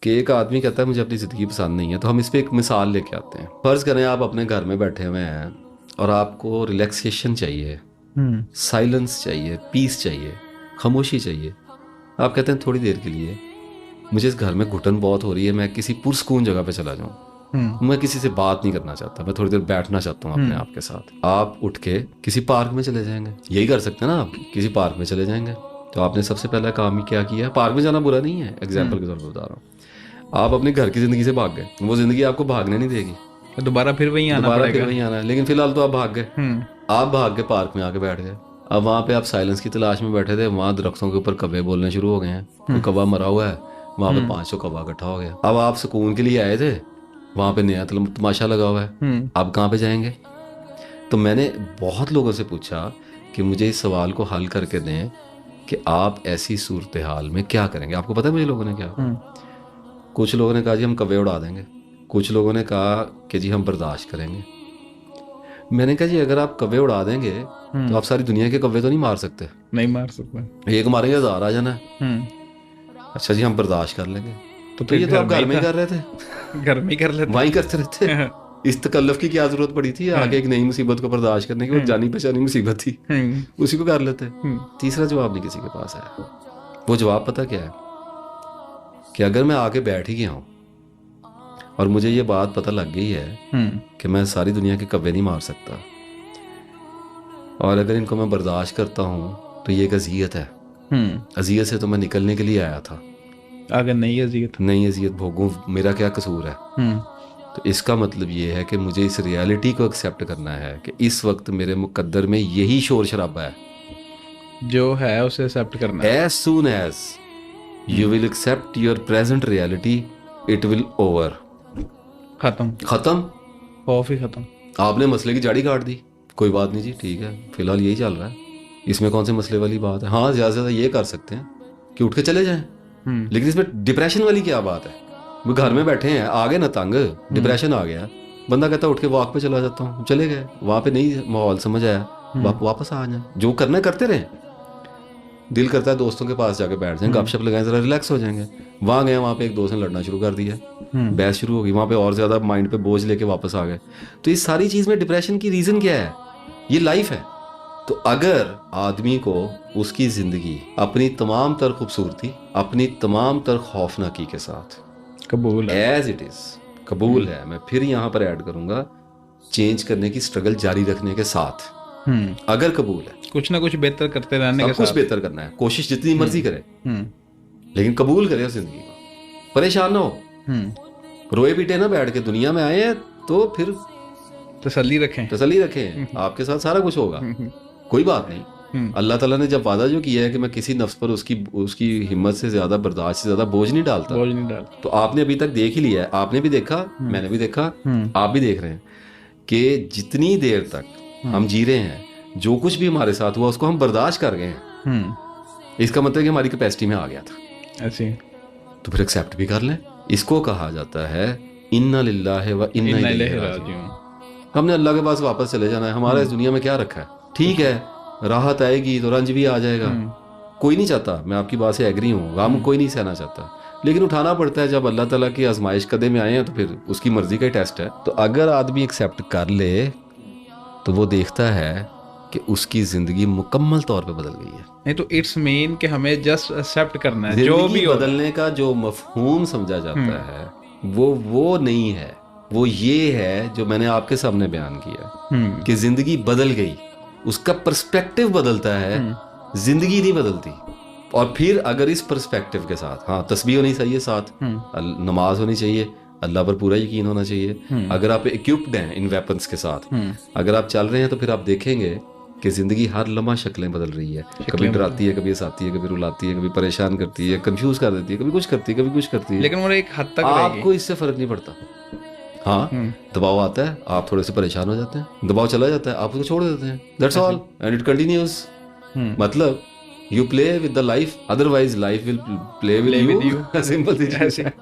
कि एक आदमी कहता है मुझे अपनी ज़िंदगी पसंद नहीं है, तो हम इस पर एक मिसाल लेके आते हैं। फ़र्ज़ करें आप अपने घर में बैठे हुए हैं और आपको रिलैक्सेशन चाहिए, साइलेंस चाहिए, पीस चाहिए, खामोशी चाहिए। आप कहते हैं थोड़ी देर के लिए मुझे इस घर में घुटन बहुत हो रही है, मैं किसी पुरस्कून जगह पे चला जाऊँ, मैं किसी से बात नहीं करना चाहता, मैं थोड़ी देर बैठना चाहता हूँ अपने आप के साथ। आप उठ के किसी पार्क में चले जाएंगे, यही कर सकते हैं ना आप, किसी पार्क में चले जाएंगे। तो आपने सबसे पहला काम ही क्या किया? पार्क में जाना बुरा नहीं है, एग्जाम्पल के तौर पर बता रहा हूँ। आप अपने घर की ज़िंदगी से भाग गए, वो ज़िंदगी आपको भागने नहीं देगी, दोबारा फिर वहीं आना दोबारा पड़ेगा। फिर वहीं आना है। लेकिन फिलहाल तो आप भाग गए, आप भाग के पार्क में आके बैठ गए। अब वहाँ पे आप साइलेंस की तलाश में बैठे थे, वहाँ दरख्तों के ऊपर कौवे बोलने शुरू हो गए हैं, कोई कौवा मरा हुआ है, वहाँ पे 500 कौवा इकट्ठा हो गया। अब आप सुकून के लिए आए थे, वहाँ पे नया तमाशा लगा हुआ है, आप कहाँ पे जाएंगे? तो मैंने बहुत लोगों से पूछा कि मुझे इस सवाल को हल करके दें कि आप ऐसी सूरत हाल में क्या करेंगे। आपको पता है मुझे लोगों ने क्या कहा? कुछ लोगों ने कहा जी हम कौवे उड़ा देंगे, कुछ लोगों ने कहा कि जी हम बर्दाश्त करेंगे। मैंने कहा जी अगर आप कौवे उड़ा देंगे तो आप सारी दुनिया के कौवे तो नहीं मार सकते। नहीं मार सकते, एक मारेंगे 1000 आ जाना है। अच्छा जी हम बर्दाश्त कर लेंगे। तो ये तो आप घर में ही कर रहे थे, घर में ही कर लेते, वहीं करते रहते। इस तकल्लुफ की क्या जरूरत पड़ी थी आगे एक नई मुसीबत को बर्दाश्त करने की? वो जानी पहचानी मुसीबत थी, उसी को कर लेते। तीसरा जवाब नहीं किसी के पास है। वो जवाब पता क्या है? कि अगर मैं आके बैठ ही गया हूँ और मुझे ये बात पता लग गई है कि मैं सारी दुनिया के कौवे नहीं मार सकता, और अगर इनको मैं बर्दाश्त करता हूँ तो ये एक अजियत है, अजियत से तो मैं निकलने के लिए आया था, अगर नई अजियत भोगूं, मेरा क्या कसूर है? तो इसका मतलब ये है कि मुझे इस रियलिटी को एक्सेप्ट करना है कि इस वक्त मेरे मुकद्दर में यही शोर शराबा है, जो है उसे एक्सेप्ट करना है। As soon as you will accept your present reality, it will over. खत्म, खौफ ही खत्म। आपने मसले की जड़ी काट दी, कोई बात नहीं जी, ठीक है, फिलहाल यही चल रहा है, इसमें कौन से मसले वाली बात है? हाँ ज़्यादा से ज़्यादा ये कर सकते हैं कि उठ के चले जाएं, लेकिन इसमें डिप्रेशन वाली क्या बात है? वो घर में बैठे हैं, आ गए ना तंग, डिप्रेशन आ गया, बंदा कहता है उठ के वॉक पे चला जाता हूँ, चले गए, वहाँ पे नहीं माहौल समझ आया, वापस आ जाए, जो करना है करते रहें। दिल करता है दोस्तों के पास जाके बैठ जाएं, गपशप लगाएं, जरा रिलैक्स हो जाएंगे। वहाँ गए, वहाँ पे एक दोस्त ने लड़ना शुरू कर दिया, बहस शुरू हो गई, वहाँ पे और ज़्यादा माइंड पे बोझ लेके वापस आ गए। तो इस सारी चीज़ में डिप्रेशन की रीज़न क्या है? ये लाइफ है। तो अगर आदमी को उसकी ज़िंदगी अपनी तमाम तर खूबसूरती, अपनी तमाम तर खौफनाकी के साथ कबूल है, एज इट इज़ कबूल है, मैं फिर यहाँ पर ऐड करूँगा चेंज करने की स्ट्रगल जारी रखने के साथ, अगर कबूल है, कुछ ना कुछ बेहतर करते रहने के साथ, कुछ बेहतर करना है, कोशिश जितनी मर्जी करे, लेकिन कबूल करे उस जिंदगी को, परेशान ना हो, रोए पीटे ना बैठ के। दुनिया में आए हैं तो फिर तसल्ली रखें, आपके साथ सारा कुछ होगा, कोई बात नहीं। अल्लाह ताला ने जब वादा जो किया है कि मैं किसी नफ्स पर उसकी हिम्मत से ज्यादा, बर्दाश्त से ज्यादा बोझ नहीं डालता, तो आपने अभी तक देख ही लिया है, आपने भी देखा, मैंने भी देखा, आप भी देख रहे हैं कि जितनी देर तक हम जी रहे हैं, जो कुछ भी हमारे साथ हुआ उसको हम बर्दाश्त कर गए हैं, इसका मतलब कि हमारी कैपेसिटी में आ गया था ऐसे, तो फिर एक्सेप्ट भी कर लें। इसको कहा जाता है इन्ना लिल्लाहि व इन्ना इलैहि राजिऊन। हमने अल्लाह के पास वापस चले जाना है, हमारा इस दुनिया में क्या रखा है? ठीक है, राहत आएगी तो रंज भी आ जाएगा, कोई नहीं चाहता, मैं आपकी बात से एग्री हूँ, गम कोई नहीं सहना चाहता, लेकिन उठाना पड़ता है। जब अल्लाह ताला की आजमाइश कदे में आए हैं तो फिर उसकी मर्जी का ही टेस्ट है। तो अगर आदमी एक्सेप्ट कर ले तो वो देखता है कि उसकी जिंदगी मुकम्मल तौर पे बदल गई है। नहीं तो इट्स मीन कि हमें जस्ट एक्सेप्ट करना है, जो भी बदलने का जो मफहूम समझा जाता है वो नहीं है, वो ये है जो मैंने आपके सामने बयान किया कि जिंदगी बदल गई, उसका पर्सपेक्टिव बदलता है, जिंदगी नहीं बदलती। और फिर अगर इस पर्सपेक्टिव के साथ, हाँ तस्बीह होनी चाहिए, साथ नमाज होनी चाहिए, अल्लाह पर पूरा यकीन होना चाहिए, अगर आप इक्विप्ड हैं इन वेपन्स के साथ, अगर आप चल रहे हैं, तो फिर आप देखेंगे कि जिंदगी हर लम्हा शक्लें बदल रही है, कभी डराती है, कभी हंसाती है, कभी रुलाती है, कभी परेशान करती है, कंफ्यूज कर देती है, कभी कुछ करती है, कभी कुछ करती है, लेकिन वो एक हद तक आपको इससे फर्क नहीं पड़ता। हाँ दबाव आता है, आप थोड़े से परेशान हो जाते हैं, दबाव चला जाता है, आप उसको छोड़ देते हैं, that's all and it continues. मतलब you play with the life, otherwise life will play with you, simple सी चीज है।